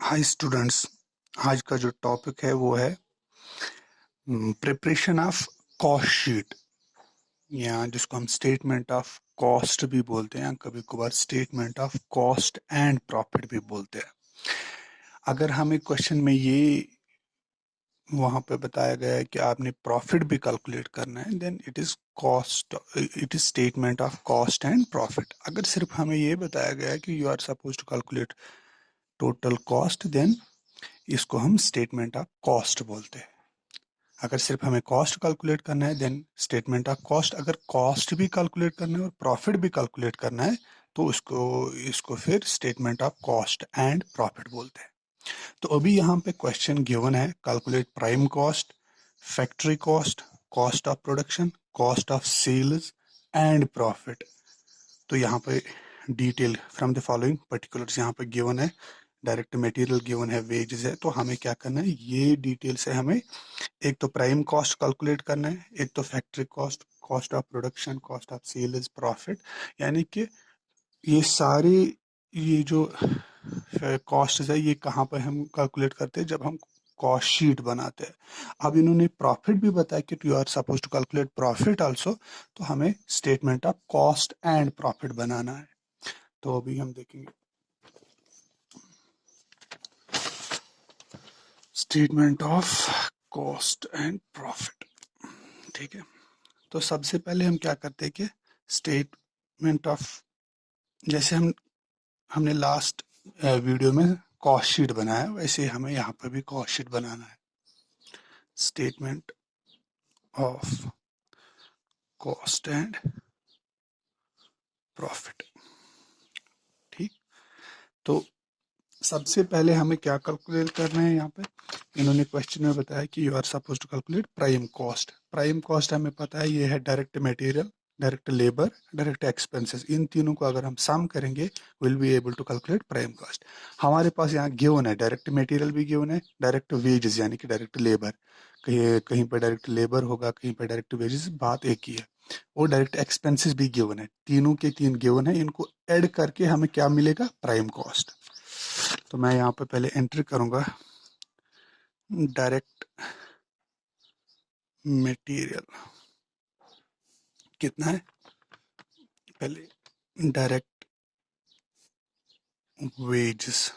Hi students. आज का जो टॉपिक है वो है प्रिपरेशन ऑफ कॉस्ट शीट, या जिसको हम स्टेटमेंट ऑफ कॉस्ट भी बोलते हैं, कभी कभार statement of cost and profit भी बोलते हैं। अगर हमें क्वेश्चन में ये वहां पे बताया गया है कि आपने प्रॉफिट भी कैलकुलेट करना है, then it is statement of cost and profit. अगर सिर्फ हमें ये बताया गया है कि you are suppose to calculate total cost, then इसको हम स्टेटमेंट ऑफ कॉस्ट बोलते हैं। अगर सिर्फ हमें कॉस्ट कैलकुलेट करना है, देन स्टेटमेंट ऑफ कॉस्ट। अगर कॉस्ट भी कैलकुलेट करना है और प्रॉफिट भी कैलकुलेट करना है, तो इसको फिर statement of cost and profit बोलते हैं। तो अभी यहाँ पे क्वेश्चन गिवन है, calculate prime cost, factory cost, cost of production, cost of sales and profit. तो यहाँ पे detail from the following particulars यहाँ पे गिवन है। डायरेक्ट मटेरियल गिवन है, वेजेस है। तो हमें क्या करना है, ये डिटेल से हमें एक तो प्राइम कॉस्ट कैलकुलेट करना है, एक तो factory cost, cost of production, cost of sales, profit. यानी कि ये सारे ये जो कॉस्ट है, ये कहाँ पर हम कैलकुलेट करते हैं, जब हम कॉस्ट शीट बनाते हैं। अब इन्होंने प्रॉफिट भी बताया कि you are suppose to calculate profit also, तो हमें statement of cost and profit बनाना है। तो अभी हम देखेंगे statement of cost and profit. ठीक है, तो सबसे पहले हम क्या करते हैं कि स्टेटमेंट ऑफ, जैसे हमने लास्ट वीडियो में कॉस्ट शीट बनाया, वैसे हमें यहाँ पर भी कॉस्ट शीट बनाना है। Statement of cost and profit. ठीक, तो सबसे पहले हमें क्या कैलकुलेट करना है। यहाँ पे इन्होंने क्वेश्चन में बताया कि you are suppose to calculate prime cost. Prime cost हमें पता है ये है direct material, direct labour, direct expenses. इन तीनों को अगर हम सम करेंगे, will be able to calculate prime cost. हमारे पास यहाँ गिवन है, डायरेक्ट मटेरियल भी गिवन है, डायरेक्ट वेजेस यानी कि डायरेक्ट लेबर। कहीं कहीं पर डायरेक्ट लेबर होगा, कहीं पर डायरेक्ट वेजेस, बात एक ही है। और डायरेक्ट एक्सपेंसेस भी गिवन है, तीनों के तीन गिवन है। इनको ऐड करके हमें क्या मिलेगा, प्राइम कॉस्ट। तो मैं यहाँ पे पहले एंटर करूंगा डायरेक्ट मटेरियल कितना है, पहले डायरेक्ट वेजेस।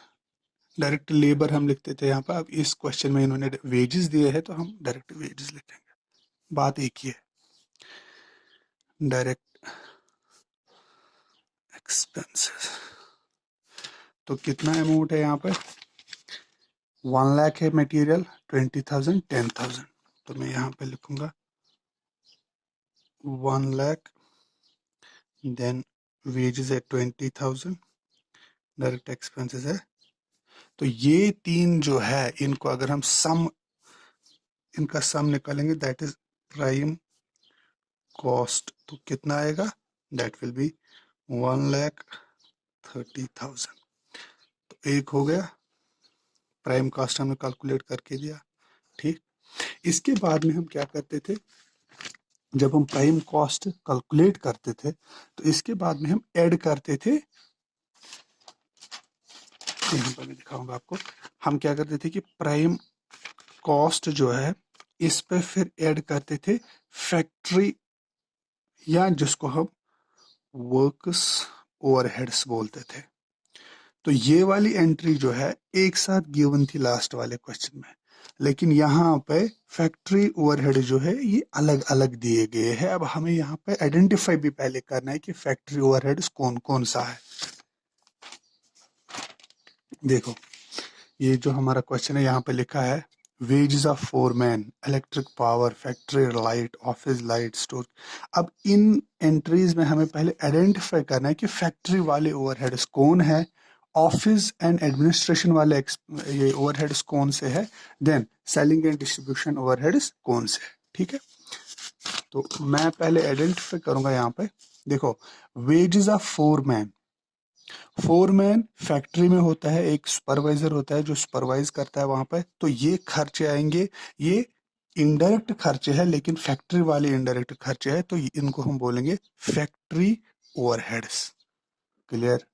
डायरेक्ट लेबर हम लिखते थे यहाँ पर, अब इस क्वेश्चन में इन्होंने वेजेस दिए हैं तो हम डायरेक्ट वेजेस लिखेंगे, बात एक ही है। डायरेक्ट एक्सपेंसेस, तो कितना अमाउंट है यहाँ पर, 1 लाख है मटेरियल, 20,000, 10,000। तो मैं यहाँ पे लिखूंगा 1 लाख, देन वेजेस है 20,000, डायरेक्ट एक्सपेंसेस है। तो ये तीन जो है, इनको अगर हम इनका सम निकालेंगे, दैट इज प्राइम कॉस्ट। तो कितना आएगा, दैट विल बी 1,30,000। तो एक हो गया, प्राइम कॉस्ट हमने कैलकुलेट करके दिया। ठीक, इसके बाद में हम क्या करते थे, जब हम प्राइम कॉस्ट कैलकुलेट करते थे तो इसके बाद में हम ऐड करते थे, यहाँ पर मैं दिखाऊंगा आपको। हम क्या करते थे कि प्राइम कॉस्ट जो है, इस पे फिर ऐड करते थे फैक्ट्री, या जिसको हम वर्क्स ओवरहेड्स बोलते थे। तो ये वाली एंट्री जो है एक साथ गिवन थी लास्ट वाले क्वेश्चन में, लेकिन यहाँ पे फैक्ट्री ओवरहेड जो है ये अलग अलग दिए गए हैं। अब हमें यहाँ पे आइडेंटिफाई भी पहले करना है कि फैक्ट्री ओवरहेड्स कौन कौन सा है। देखो, ये जो हमारा क्वेश्चन है यहाँ पे लिखा है wages of foreman, electric power, factory light, office light, store. अब इन एंट्रीज में हमें पहले आइडेंटिफाई करना है कि फैक्ट्री वाले ओवरहेड्स कौन है, ऑफिस एंड एडमिनिस्ट्रेशन वाले ये ओवरहेड्स कौन से है, then selling and distribution overheads कौन से है। ठीक है, तो मैं पहले आइडेंटिफाई करूंगा यहाँ पे। देखो, wages of foreman, foreman factory में होता है, एक सुपरवाइजर होता है जो सुपरवाइज करता है वहां पे। तो ये खर्चे आएंगे, ये इनडायरेक्ट खर्चे हैं, लेकिन फैक्ट्री वाले इनडायरेक्ट खर्चे हैं, तो इनको हम बोलेंगे factory overheads. Clear.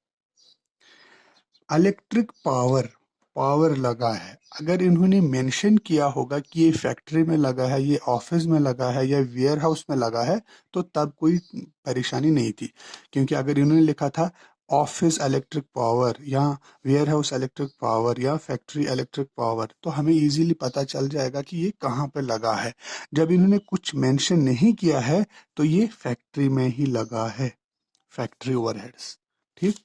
Electric power, power लगा है, अगर इन्होंने मेंशन किया होगा कि ये फैक्ट्री में लगा है, ये ऑफिस में लगा है या वेयर हाउस में लगा है, तो तब कोई परेशानी नहीं थी। क्योंकि अगर इन्होंने लिखा था ऑफिस इलेक्ट्रिक पावर या वेयर हाउस इलेक्ट्रिक पावर या फैक्ट्री इलेक्ट्रिक पावर, तो हमें इजीली पता चल जाएगा कि ये कहाँ पे लगा है। जब इन्होंने कुछ मेंशन नहीं किया है तो ये फैक्ट्री में ही लगा है, फैक्ट्री ओवरहेड्स। ठीक।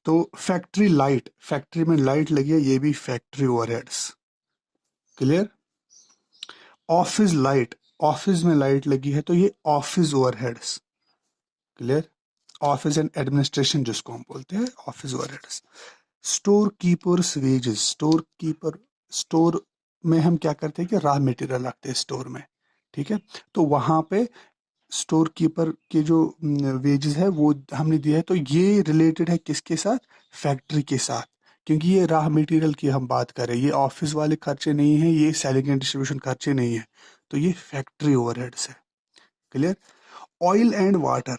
तो फैक्ट्री लाइट, फैक्ट्री में लाइट लगी है, ये भी factory overheads. Clear. Office light, office में लाइट लगी है तो ये office overheads. Clear. Office and administration जिसको हम बोलते हैं office overheads. Store keepers wages, store keeper, store में हम क्या करते हैं कि रॉ मटेरियल रखते हैं स्टोर में। ठीक है। तो वहां पे स्टोर कीपर के जो वेजेस है वो हमने दिया है, तो ये रिलेटेड है किसके साथ, फैक्ट्री के साथ। क्योंकि ये रॉ मटेरियल की हम बात कर रहे हैं, ये ऑफिस वाले खर्चे नहीं है, ये सेलिंग एंड डिस्ट्रीब्यूशन खर्चे नहीं है, तो ये फैक्ट्री ओवरहेड्स है। क्लियर। ऑयल एंड वाटर,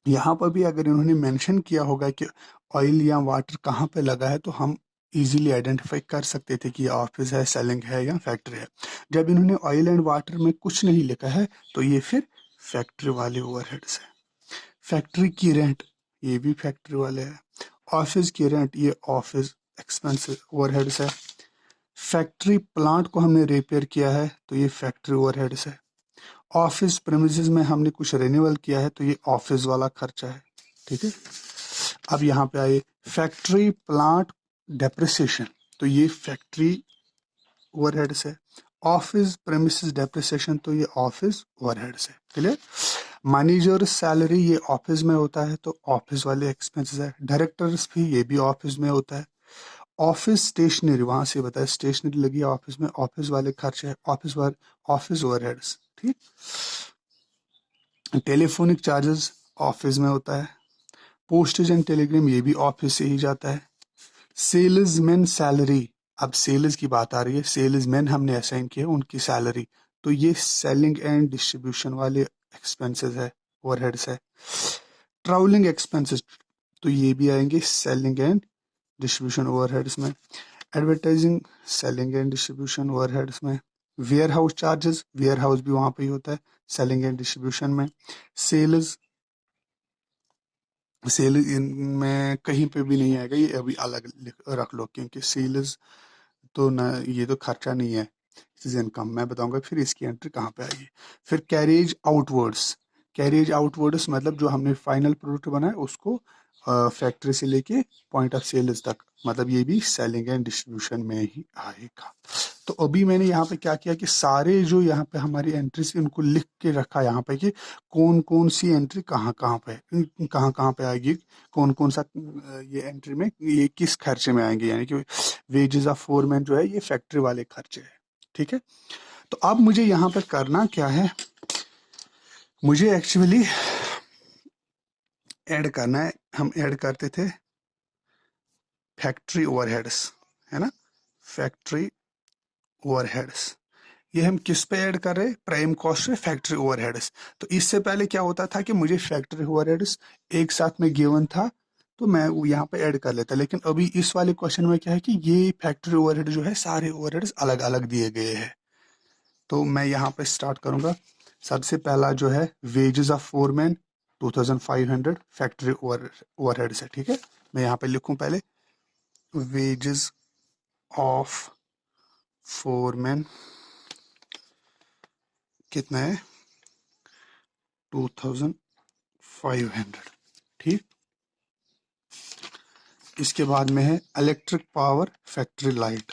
यहाँ पर भी अगर इन्होंने मेंशन किया होगा कि ऑयल या वाटर कहाँ पे लगा है, तो हम इजीली आइडेंटिफाई कर सकते थे कि ये ऑफिस है, सेलिंग है या फैक्ट्री है। जब इन्होंने ऑयल एंड वाटर में कुछ नहीं लिखा है तो ये फिर फैक्ट्री वाले ओवरहेड्स है। फैक्ट्री की रेंट, ये भी फैक्ट्री वाले है। ऑफिस की रेंट, ये ऑफिस एक्सपेंस ओवरहेड्स है। फैक्ट्री प्लांट को हमने रिपेयर किया है तो ये फैक्ट्री ओवरहेड्स है। ऑफिस प्रेमिसेस में हमने कुछ रिन्यूअल किया है तो ये ऑफिस वाला खर्चा है। ठीक है। अब यहाँ पे आए फैक्ट्री प्लांट डेप्रिसिएशन, तो ये फैक्ट्री ओवरहेड्स है। ऑफिस प्रेमिसेस डेप्रिसिएशन, तो ये ऑफिस ओवरहेड्स है। क्लियर। मैनेजर सैलरी, ये ऑफिस में होता है तो ऑफिस वाले एक्सपेंसेस है। डायरेक्टर्स भी, ये भी ऑफिस में होता है। ऑफिस स्टेशनरी, वहां से बताया स्टेशनरी लगी है ऑफिस में, ऑफिस वाले खर्चे है, ऑफिस ओवरहेड्स। ठीक। टेलीफोनिक चार्जेस ऑफिस में होता है। पोस्टेज एंड टेलीग्राम, ये भी ऑफिस से ही जाता है। सेल्समैन सैलरी, अब सेल्स की बात आ रही है, सेल्समैन हमने असाइन किया उनकी सैलरी, तो ये सेलिंग एंड डिस्ट्रीब्यूशन वाले एक्सपेंसेस है, ओवरहेड्स है। ट्रैवलिंग एक्सपेंसेस, तो ये भी आएंगे सेलिंग एंड डिस्ट्रीब्यूशन ओवरहेड्स में। Advertising, selling and distribution overheads में। Warehouse charges, warehouse भी वहां पे ही होता है, सेलिंग एंड डिस्ट्रीब्यूशन में। सेल्स, सेल इनमें कहीं पे भी नहीं आएगा, ये अभी अलग रख लो, क्योंकि सेल्स तो ना, ये तो खर्चा नहीं है, इज इनकम। मैं बताऊंगा फिर इसकी एंट्री कहाँ पे आएगी। फिर कैरेज आउटवर्ड्स, कैरेज आउटवर्ड्स मतलब जो हमने फाइनल प्रोडक्ट बनाया उसको फैक्ट्री से लेके पॉइंट ऑफ सेल्स तक, मतलब ये भी सेलिंग एंड डिस्ट्रीब्यूशन में ही आएगा। तो अभी मैंने यहाँ पे क्या किया कि सारे जो यहाँ पे हमारी एंट्रीज उनको लिख के रखा यहाँ पे कि कौन कौन सी एंट्री कहाँ कहाँ पे, कहाँ कहाँ पे आएगी, कौन कौन सा ये एंट्री में ये किस खर्चे में आएंगे, यानी कि वेजेस ऑफ फोरमैन जो है ये फैक्ट्री वाले खर्चे है। ठीक है। तो अब मुझे यहाँ पे करना क्या है, मुझे एक्चुअली ऐड करना है, हम ऐड करते थे फैक्ट्री ओवरहेड्स, है ना, फैक्ट्री ओवरहेड्स। ये हम किस पे ऐड कर रहे हैं, प्राइम कॉस्ट पे फैक्ट्री ओवरहेड्स। तो इससे पहले क्या होता था कि मुझे फैक्ट्री ओवरहेड्स एक साथ में गिवन था तो मैं वो यहाँ पे ऐड कर लेता, लेकिन अभी इस वाले क्वेश्चन में क्या है कि ये फैक्ट्री ओवरहेड जो है सारे ओवरहेड्स अलग अलग दिए गए हैं। तो मैं यहाँ पे स्टार्ट करूंगा। सबसे पहला जो है wages of foreman 2500 factory overhead है। ठीक है। मैं यहाँ पे लिखूं पहले वेजेस ऑफ फोरमैन कितना है 2500। ठीक। इसके बाद में है electric power factory light,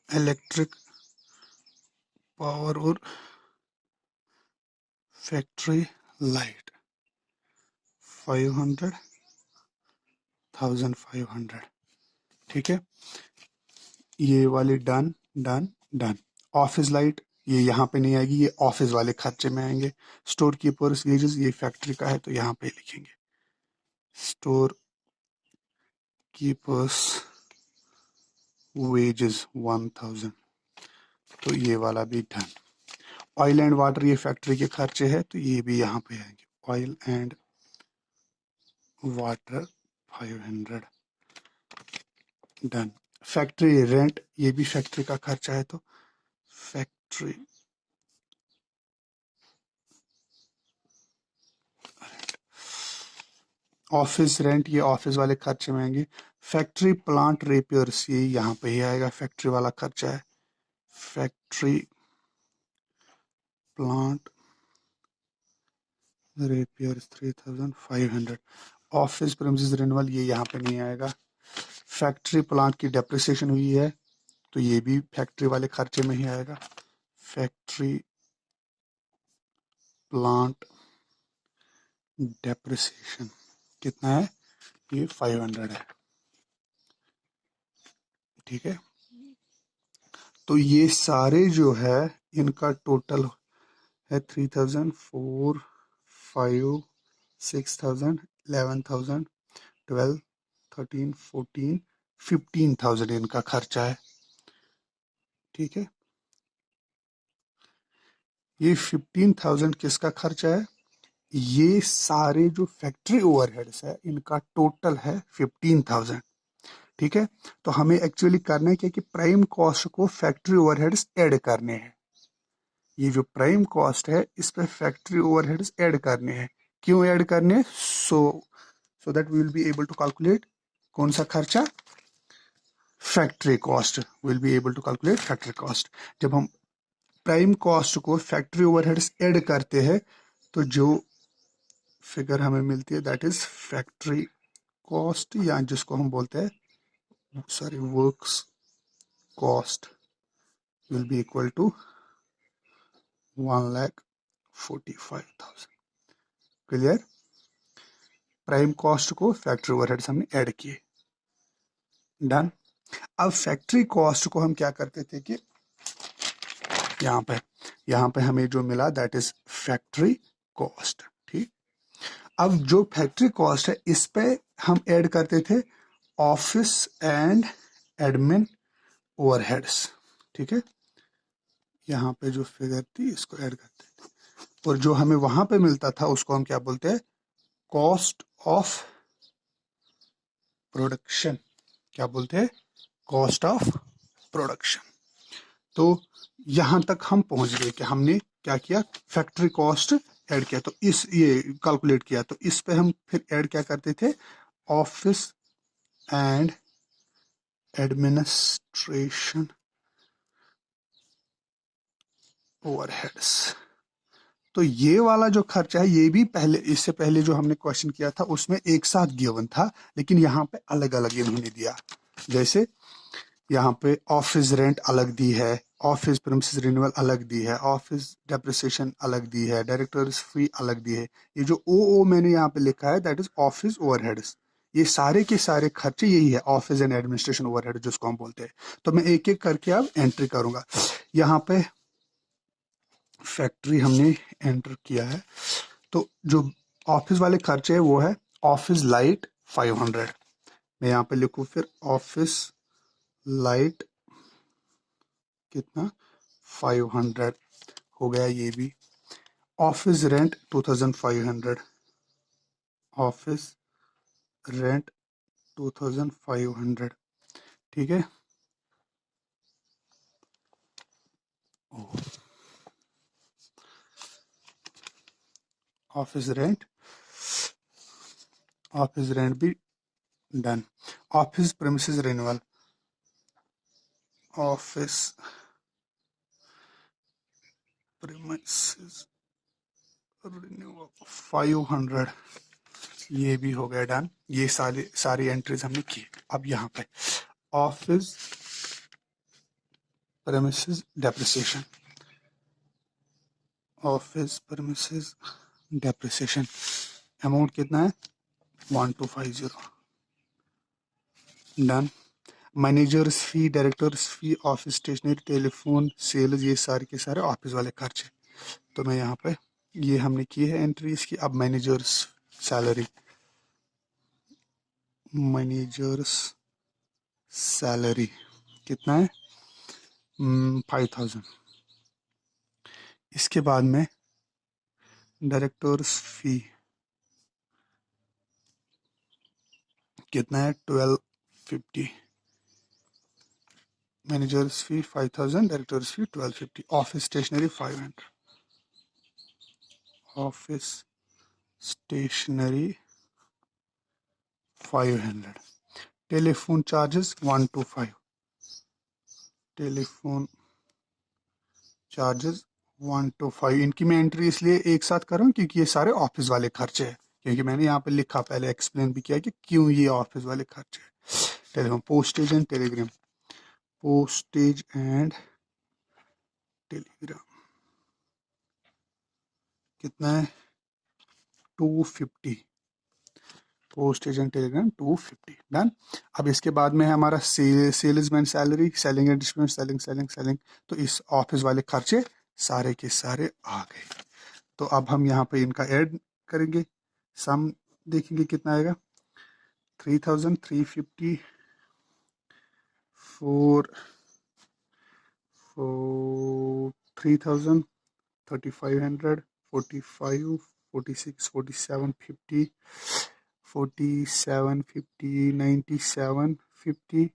electric power और फैक्ट्री लाइट 500, 1500। ठीक है। ये वाली done done done. Office light ये यहाँ पे नहीं आएगी, ये ऑफिस वाले खर्चे में आएंगे। स्टोर कीपर्स वेजेस ये फैक्ट्री का है तो यहाँ पे लिखेंगे स्टोर कीपर्स वेजेस 1000, तो ये वाला भी डन। ऑयल एंड वाटर ये फैक्ट्री के खर्चे है तो ये भी यहाँ पे आएंगे, oil and water 500 done. Factory rent, ये भी फैक्ट्री का खर्चा है, तो फैक्ट्री ऑफिस रेंट, ये ऑफिस वाले खर्चे में आएंगे। फैक्ट्री प्लांट रिपेयर्स, ये यहाँ पे ही आएगा, फैक्ट्री वाला खर्चा है। Factory plant repairs 3500। Office premises renewal, ये यहाँ पे नहीं आएगा। फैक्ट्री प्लांट की डेप्रिसिएशन हुई है, तो ये भी फैक्ट्री वाले खर्चे में ही आएगा। फैक्ट्री प्लांट डेप्रिसिएशन कितना है, ये 500 है, ठीक है। तो ये सारे जो है इनका टोटल है 3000, 4, 5, 6000, 11000, 12, 13, 14, 15000 इनका खर्चा है, ठीक है। ये 15000 किसका खर्चा है, ये सारे जो फैक्ट्री ओवरहेड्स है इनका टोटल है 15000, ठीक है। तो हमें एक्चुअली करना है क्या कि प्राइम कॉस्ट को फैक्ट्री ओवरहेड्स ऐड करने हैं। ये जो प्राइम कॉस्ट है इस पे फैक्ट्री ओवरहेड्स ऐड करने हैं। क्यों ऐड करने हैं, so that we will be able to calculate कौन सा खर्चा, factory cost, will be able to calculate factory cost. जब हम प्राइम कॉस्ट को फैक्ट्री ओवरहेड्स ऐड करते हैं तो जो फिगर हमें मिलती है दैट इज फैक्ट्री कॉस्ट, या जिसको हम बोलते हैं sorry works cost, will be equal to 1,45,000। Clear. Prime cost को फैक्ट्री ओवरहेड्स हमने ऐड किए, डन। अब फैक्ट्री कॉस्ट को हम क्या करते थे कि यहाँ पे हमें जो मिला दैट इज फैक्ट्री कॉस्ट, ठीक। अब जो फैक्ट्री कॉस्ट है इस पे हम ऐड करते थे ऑफिस एंड एडमिन ओवरहेड्स, ठीक है। यहाँ पे जो फिगर थी इसको ऐड करते थे, और जो हमें वहां पे मिलता था उसको हम क्या बोलते हैं, कॉस्ट ऑफ प्रोडक्शन। क्या बोलते हैं, कॉस्ट ऑफ प्रोडक्शन। तो यहां तक हम पहुंच गए कि हमने क्या किया, फैक्ट्री कॉस्ट ऐड किया, तो इस ये कैलकुलेट किया, तो इस पे हम फिर ऐड क्या करते थे, ऑफिस एंड एडमिनिस्ट्रेशन ओवरहेड्स। तो ये वाला जो खर्चा है ये भी पहले, इससे पहले जो हमने क्वेश्चन किया था उसमें एक साथ गिवन था, लेकिन यहाँ पे अलग अलग इन्होंने दिया। जैसे यहाँ पे ऑफिस रेंट अलग दी है, ऑफिस प्रीमिसेस रिन्यूअल अलग दी है, ऑफिस डेप्रिसिएशन अलग दी है, डायरेक्टर्स फी अलग दी है। ये जो ओ मैंने यहाँ पे लिखा है दैट इज ऑफिस ओवरहेड्स। ये सारे के सारे खर्चे यही है, ऑफिस एंड एडमिनिस्ट्रेशन ओवरहेड जिसको हम बोलते हैं। तो मैं एक एक करके अब एंट्री करूंगा। यहाँ पे फैक्ट्री हमने एंटर किया है, तो जो ऑफिस वाले खर्चे है वो है ऑफिस लाइट 500। मैं यहाँ पे लिखूँ फिर ऑफिस लाइट कितना, 500 हो गया ये भी। ऑफिस रेंट 2500, ऑफिस रेंट 2500, ठीक है। ऑफिस रेंट भी done. Office premises renewal, office premises renewal 500, ये भी हो गया डन। ये सारी एंट्रीज हमने की। अब यहाँ पे office premises depreciation, office premises depreciation amount कितना है, 1250, डन। मैनेजर्स फी, डायरेक्टर्स फी, ऑफिस स्टेशनरी, टेलीफोन, सेल्स, ये सारे के सारे ऑफिस वाले खर्चे। तो मैं यहाँ पे ये हमने की है एंट्रीज की। अब मैनेजर्स सैलरी, मैनेजर्स सैलरी कितना है, 5000। इसके बाद में डायरेक्टर्स फी कितना है 1250, managers fee 5000, directors fee 1250, office stationery 500, office stationery 500, telephone charges 125, telephone charges 125। इनकी मैं एंट्री इसलिए एक साथ कर रहा हूँ क्योंकि ये सारे ऑफिस वाले खर्चे हैं, क्योंकि मैंने यहाँ पे लिखा, पहले एक्सप्लेन भी किया कि क्यों ये ऑफिस वाले खर्चे हैं। Telephone, postage and Telegram, postage and Telegram कितना है 250, पोस्टेज एंड टेलीग्राम 250, डन। अब इसके बाद में है हमारा salesman salary, selling and distribution, selling selling selling. तो इस ऑफिस वाले खर्चे सारे के सारे आ गए। तो अब हम यहाँ पे इनका ऐड करेंगे, सम देखेंगे कितना आएगा, 3350, 3000, 3500, 45, 46, 47, 50, 47, 50, 97, 50,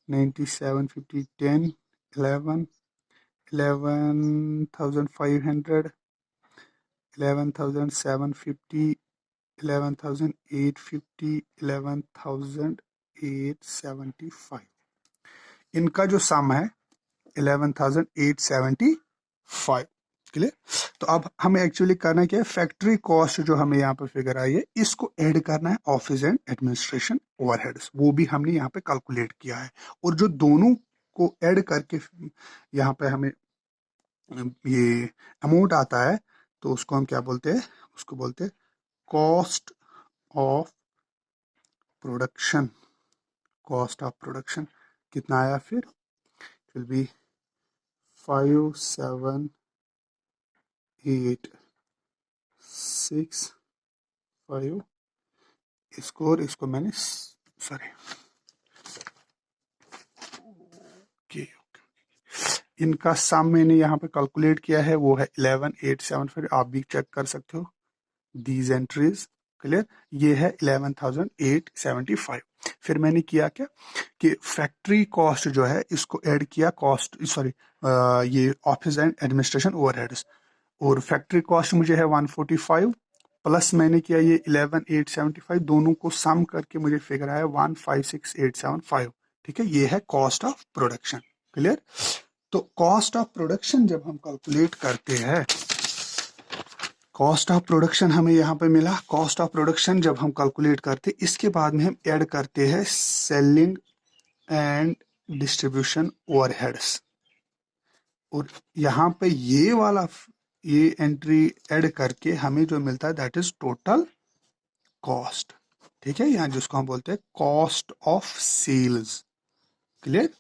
97, 50, 10, 11, 11,500, 11,750, 11,850, 11,875। इनका जो सम है 11,875, क्लियर। तो अब हमें एक्चुअली करना क्या है, फैक्ट्री कॉस्ट जो हमें यहाँ पे फिगर आई है इसको ऐड करना है ऑफिस एंड एडमिनिस्ट्रेशन ओवरहेड्स, वो भी हमने यहाँ पे कैलकुलेट किया है। और जो दोनों को ऐड करके यहाँ पे हमें ये अमाउंट आता है, तो उसको हम क्या बोलते हैं, उसको बोलते हैं cost of production, cost of production. कितना आया फिर, विल बी 5785, इसको और इसको मैंने सॉरी ओके, इनका सम मैंने यहाँ पे कैलकुलेट किया है, वो है 11875। आप भी चेक कर सकते हो दीज एंट्रीज, क्लियर। ये है 11,875। फिर मैंने किया क्या कि फैक्ट्री कॉस्ट जो है इसको ऐड किया, कॉस्ट सॉरी ये ऑफिस एंड एडमिनिस्ट्रेशन ओवरहेड्स, और फैक्ट्री कॉस्ट मुझे है 145, प्लस मैंने किया ये 11,875, दोनों को सम करके मुझे फिगर आया 156,875। ठीक है, ये है कॉस्ट ऑफ प्रोडक्शन, क्लियर। तो कॉस्ट ऑफ प्रोडक्शन जब हम कैलकुलेट करते हैं, कॉस्ट ऑफ प्रोडक्शन हमें यहाँ पे मिला, कॉस्ट ऑफ प्रोडक्शन जब हम कैलकुलेट करते हैं इसके बाद में हम ऐड करते हैं सेलिंग एंड डिस्ट्रीब्यूशन ओवरहेड्स, और यहाँ पे ये वाला ये एंट्री ऐड करके हमें जो मिलता है दैट इज टोटल कॉस्ट। ठीक है, यहाँ जिसको हम बोलते हैं कॉस्ट ऑफ सेल्स, क्लियर।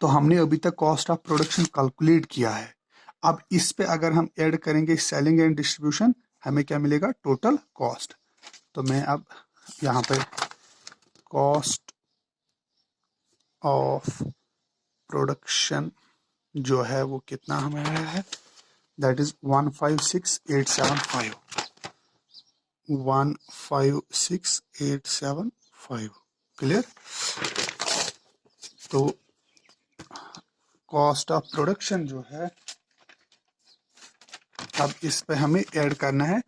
तो हमने अभी तक कॉस्ट ऑफ प्रोडक्शन कैलकुलेट किया है। अब इस पे अगर हम ऐड करेंगे सेलिंग एंड डिस्ट्रीब्यूशन, हमें क्या मिलेगा, टोटल कॉस्ट। तो मैं अब यहाँ पे कॉस्ट ऑफ प्रोडक्शन जो है वो कितना हमें आया है, दैट इज 156,875, 156,875, क्लियर। तो कॉस्ट ऑफ प्रोडक्शन जो है, अब इस पे हमें ऐड करना है,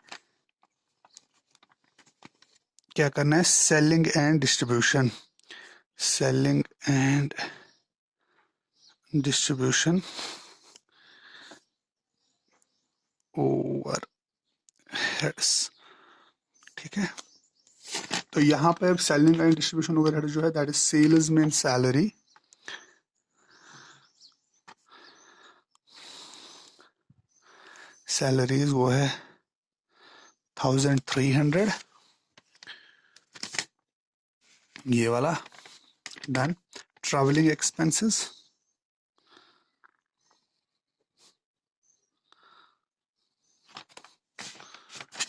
क्या करना है, selling and distribution, selling and distribution overheads. ठीक है, तो यहाँ पे अब सेलिंग एंड डिस्ट्रीब्यूशन ओवरहेड जो है that is salesman salary, salaries वो है 1,300, ये वाला डन। ट्रैवलिंग एक्सपेंसेस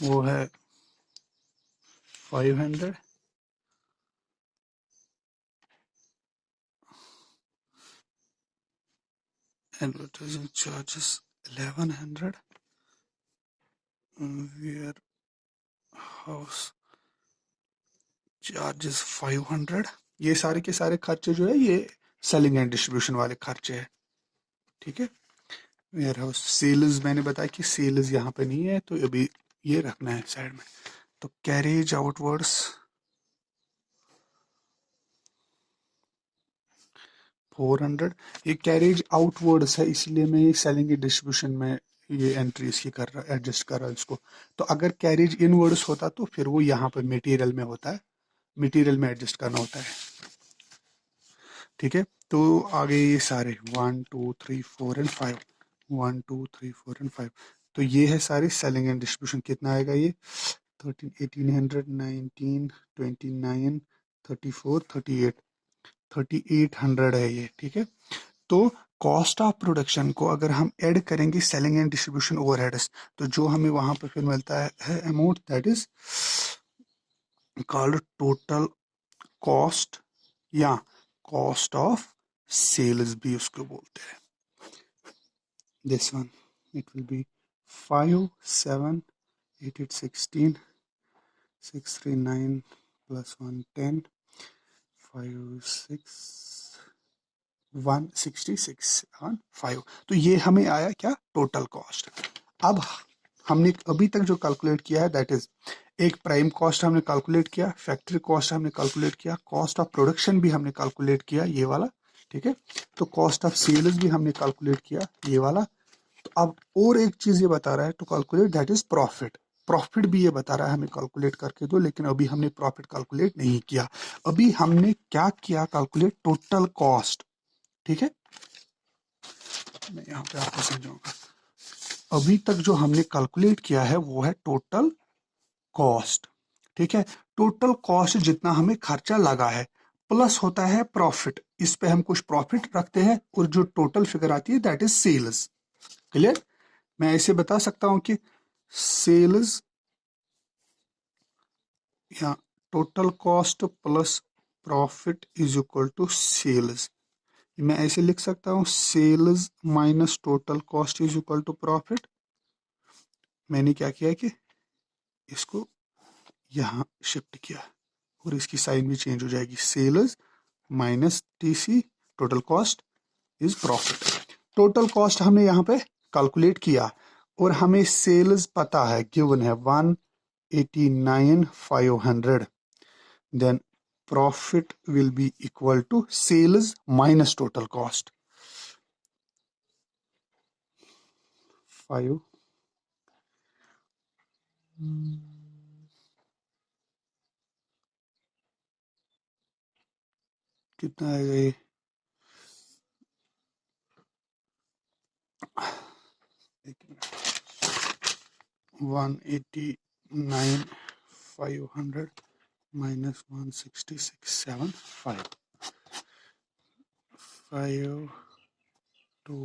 वो है 500, advertising charges 1100, warehouse charges 500, ये सारे के सारे खर्चे जो है ये सेलिंग एंड डिस्ट्रीब्यूशन वाले खर्चे हैं, ठीक है। वेयर हाउस सेल्स मैंने बताया कि सेल्स यहाँ पे नहीं है, तो अभी ये रखना है साइड में। तो कैरेज आउटवर्ड्स 400, ये कैरेज आउटवर्ड्स है, इसलिए मैं ये सेलिंग डिस्ट्रीब्यूशन में ये एंट्री इसकी कर रहा एडजस्ट कर रहा हूँ इसको। तो अगर कैरेज इनवर्ड्स होता तो फिर वो यहाँ पर मटेरियल में होता है, मटेरियल में एडजस्ट करना होता है, ठीक है। तो आगे ये सारे 1 2 3 4 एंड 5, 1 2 3 4 एंड 5, तो ये है सारी सेलिंग एंड डिस्ट्रीब्यूशन। कितना आएगा ये 13 1800 19 29 34 38 3800 है ये, ठीक है। तो कॉस्ट ऑफ प्रोडक्शन को अगर हम ऐड करेंगे सेलिंग एंड डिस्ट्रीब्यूशन ओवरहेड्स, तो जो हमें वहां पर फिर मिलता है amount that is called total cost या कॉस्ट ऑफ सेल्स भी उसको बोलते हैं। This one it will be 5 7 8 8 16 6 3 9 plus 1 10 5 6 166 on 5। तो ये हमें आया क्या टोटल कॉस्ट। अब हमने अभी तक जो कैलकुलेट किया है दैट इज एक प्राइम कॉस्ट हमने कैलकुलेट किया, फैक्ट्री कॉस्ट हमने कैलकुलेट किया, कॉस्ट ऑफ प्रोडक्शन भी हमने कैलकुलेट किया ये वाला, ठीक है। तो कॉस्ट ऑफ सेल्स भी हमने कैलकुलेट किया ये वाला। तो अब और एक चीज ये बता रहा है to calculate that is profit. Profit भी ये बता रहा है हमें कैलकुलेट करके दो, लेकिन अभी हमने प्रॉफिट कैलकुलेट नहीं किया। अभी हमने क्या किया कैलकुलेट टोटल कॉस्ट, ठीक है। मैं यहाँ पे आपको समझाऊंगा। अभी तक जो हमने कैलकुलेट किया है वो है टोटल कॉस्ट, ठीक है। टोटल कॉस्ट जितना हमें खर्चा लगा है प्लस होता है प्रॉफिट, इस पे हम कुछ प्रॉफिट रखते हैं और जो टोटल फिगर आती है दैट इज सेल्स। क्लियर। मैं ऐसे बता सकता हूं कि सेल्स या total cost plus profit is equal to sales. मैं ऐसे लिख सकता हूँ sales minus total cost is equal to profit. मैंने क्या किया कि इसको यहाँ शिफ्ट किया और इसकी साइन भी चेंज हो जाएगी, sales minus TC total cost is profit. Total cost हमने यहाँ पे कैलकुलेट किया और हमें सेल्स पता है गिवन है 189,500, then profit will be equal to sales minus total cost 5 कितना आएगा ये 189,500 minus 166,750 5 to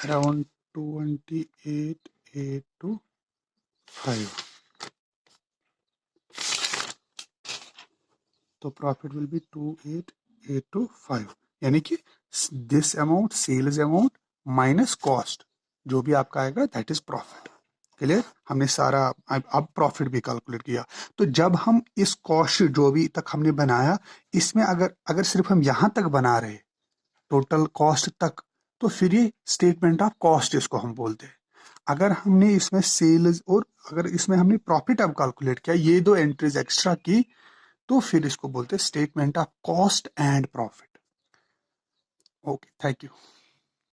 around 28,825, तो प्रॉफिट विल बी 28,825, यानी कि this amount sales amount minus cost जो भी आपका आएगा दैट इज प्रॉफिट। क्लियर। हमने सारा अब प्रॉफिट भी कैलकुलेट किया। तो जब हम इस कॉस्ट जो भी तक हमने बनाया इसमें अगर अगर सिर्फ हम यहां तक बना रहे टोटल कॉस्ट तक, तो फिर ये स्टेटमेंट ऑफ कॉस्ट इसको हम बोलते हैं। अगर हमने इसमें सेल्स और अगर इसमें हमने प्रॉफिट अब कैलकुलेट किया, ये दो एंट्रीज एक्स्ट्रा की, तो फिर इसको बोलते हैं statement of cost and profit. Okay, thank you.